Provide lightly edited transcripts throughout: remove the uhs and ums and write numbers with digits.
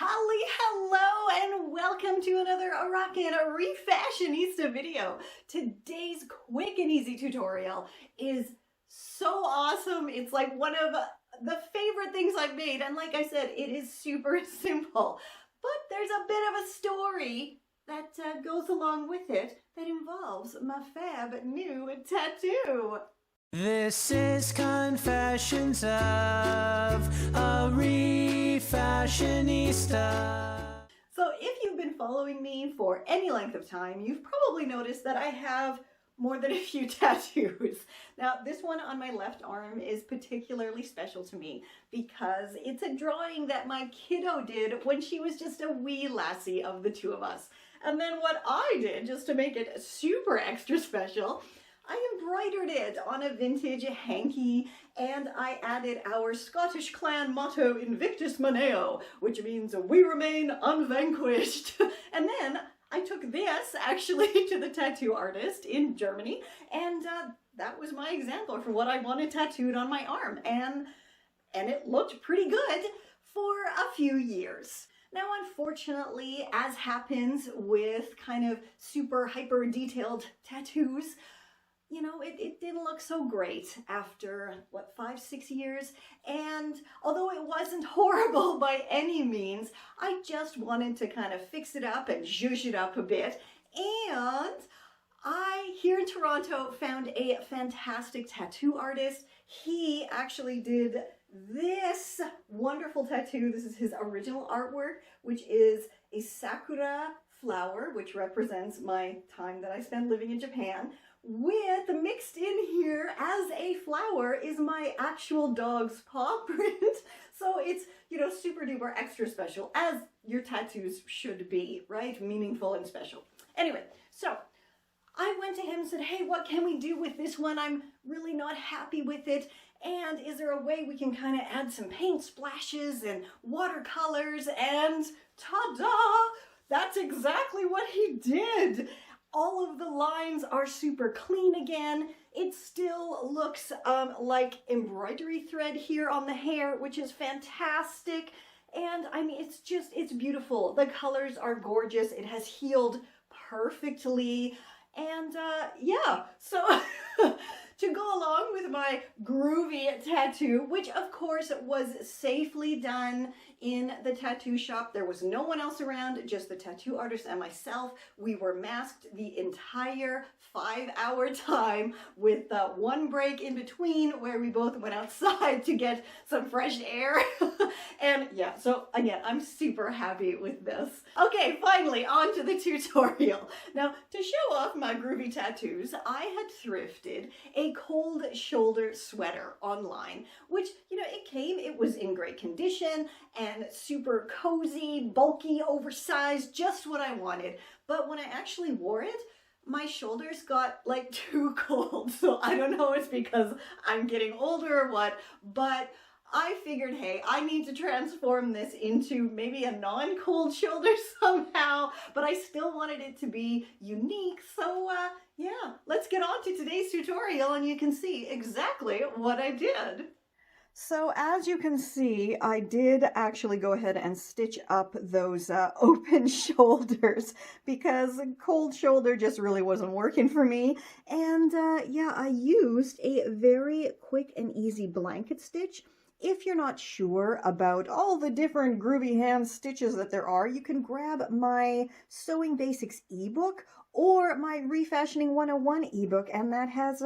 Hello and welcome to another rockin' Refashionista video. Today's quick and easy tutorial is so awesome. It's like one of the favorite things I've made, and like I said, it is super simple, but there's a bit of a story that goes along with it that involves my fab new tattoo. This is Confessions of a Refashionista. So if you've been following me for any length of time, you've probably noticed that I have more than a few tattoos. Now, this one on my left arm is particularly special to me because it's a drawing that my kiddo did when she was just a wee lassie of the two of us. And then what I did, just to make it super extra special, I embroidered it on a vintage hanky, and I added our Scottish clan motto, Invictus Maneo, which means we remain unvanquished. And then I took this actually to the tattoo artist in Germany, and that was my example for what I wanted tattooed on my arm, and it looked pretty good for a few years. Now, unfortunately, as happens with kind of super hyper detailed tattoos, you know, it didn't look so great after, what, 5-6 years? And although it wasn't horrible by any means, I just wanted to kind of fix it up and zhuzh it up a bit. And I, here in Toronto, found a fantastic tattoo artist. He actually did this wonderful tattoo. This is his original artwork, which is a sakura flower, which represents my time that I spent living in Japan, with mixed in here as a flower is my actual dog's paw print. So it's, you know, super duper extra special, as your tattoos should be, right? Meaningful and special. Anyway, so I went to him and said, hey, what can we do with this one? I'm really not happy with it. And is there a way we can kind of add some paint splashes and watercolors? And ta-da! That's exactly what he did. All of the lines are super clean again. It still looks like embroidery thread here on the hair, which is fantastic. And I mean, it's beautiful. The colors are gorgeous. It has healed perfectly. And yeah, so to go along with my groovy tattoo, which of course was safely done in the tattoo shop. There was no one else around, just the tattoo artist and myself. We were masked the entire 5-hour time with one break in between where we both went outside to get some fresh air. And yeah, so again, I'm super happy with this. Okay, finally, on to the tutorial. Now, to show off my groovy tattoos, I had thrifted a cold shoulder sweater online, which, you know, it was in great condition and super cozy, bulky, oversized, just what I wanted. But when I actually wore it, my shoulders got like too cold. So I don't know if it's because I'm getting older or what, but I figured, hey, I need to transform this into maybe a non-cold shoulder somehow, but I still wanted it to be unique. So yeah, let's get on to today's tutorial and you can see exactly what I did. So as you can see, I did actually go ahead and stitch up those open shoulders because cold shoulder just really wasn't working for me. And yeah, I used a very quick and easy blanket stitch. If you're not sure about all the different groovy hand stitches that there are, you can grab my Sewing Basics ebook or my Refashioning 101 ebook, and that has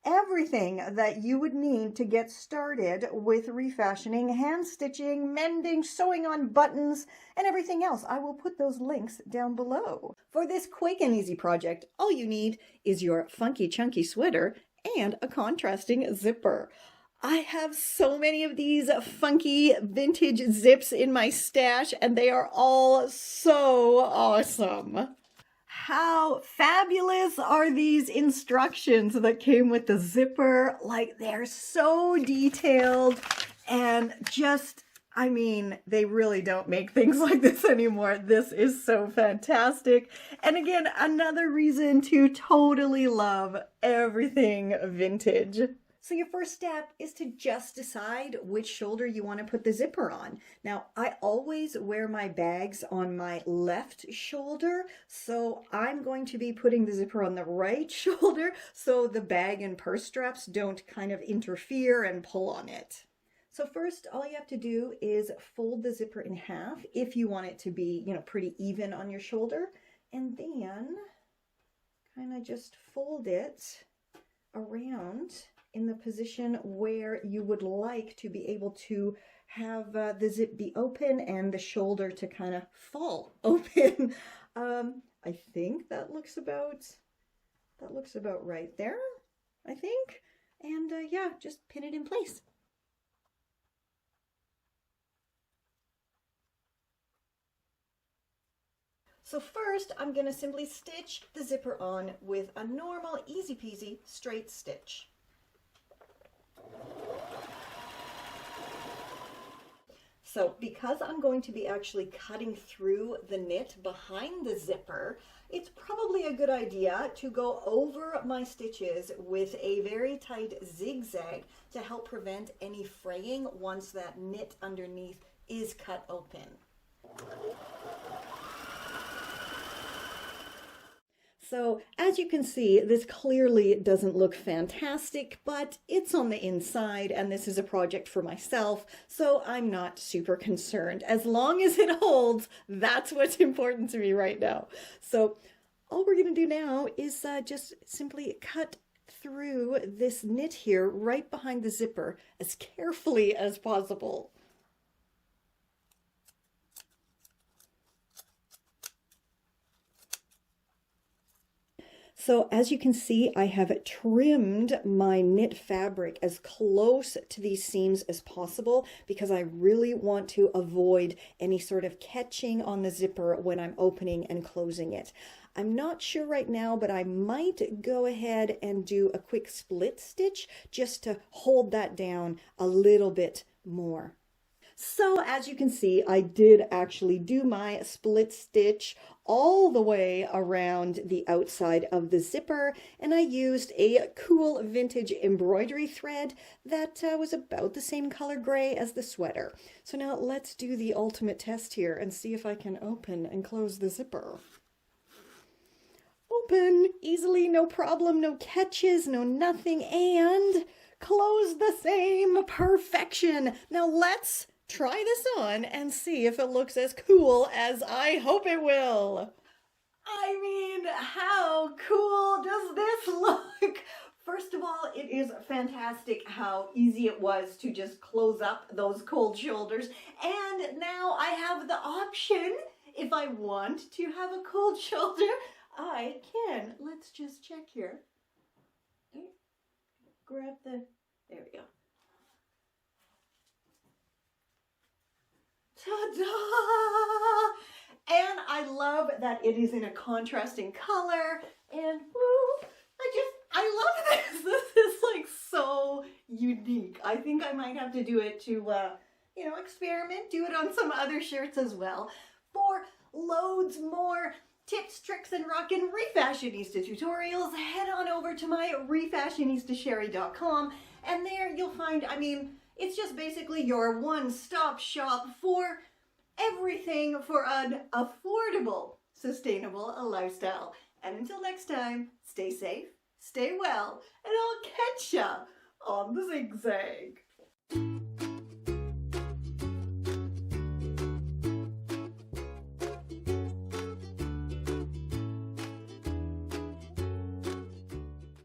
everything that you would need to get started with refashioning, hand stitching, mending, sewing on buttons, and everything else. I will put those links down below. For this quick and easy project, all you need is your funky chunky sweater and a contrasting zipper. I have so many of these funky vintage zips in my stash, and they are all so awesome. How fabulous are these instructions that came with the zipper? Like, they're so detailed and just, I mean, they really don't make things like this anymore. This is so fantastic. And again, another reason to totally love everything vintage. So your first step is to just decide which shoulder you want to put the zipper on. Now, I always wear my bags on my left shoulder, so I'm going to be putting the zipper on the right shoulder so the bag and purse straps don't kind of interfere and pull on it. So first, all you have to do is fold the zipper in half if you want it to be, pretty even on your shoulder, and then kind of just fold it around in the position where you would like to be able to have the zip be open and the shoulder to kind of fall open. I think that looks about right there, I think. And yeah, just pin it in place. So first, I'm going to simply stitch the zipper on with a normal, easy peasy, straight stitch. So because I'm going to be actually cutting through the knit behind the zipper, it's probably a good idea to go over my stitches with a very tight zigzag to help prevent any fraying once that knit underneath is cut open. So as you can see, this clearly doesn't look fantastic, but it's on the inside and this is a project for myself, so I'm not super concerned. As long as it holds, that's what's important to me right now. So all we're going to do now is just simply cut through this knit here right behind the zipper as carefully as possible. So as you can see, I have trimmed my knit fabric as close to these seams as possible because I really want to avoid any sort of catching on the zipper when I'm opening and closing it. I'm not sure right now, but I might go ahead and do a quick split stitch just to hold that down a little bit more. So as you can see, I did actually do my split stitch all the way around the outside of the zipper, and I used a cool vintage embroidery thread that was about the same color gray as the sweater. So now let's do the ultimate test here and see if I can open and close the zipper. Open easily, no problem, no catches, no nothing, and close the same, perfection. Now let's try this on and see if it looks as cool as I hope it will. I mean, how cool does this look? First of all, it is fantastic how easy it was to just close up those cold shoulders. And now I have the option, if I want to have a cold shoulder, I can. Let's just check here. Grab the, there we go. Ta-da! And I love that it is in a contrasting color, and woo, I love this. This is like so unique. I think I might have to do it to, experiment, do it on some other shirts as well. For loads more tips, tricks, and rockin' Refashionista tutorials, head on over to my refashionistasherry.com, and there you'll find, it's just basically your one-stop shop for everything for an affordable, sustainable lifestyle. And until next time, stay safe, stay well, and I'll catch ya on the zigzag.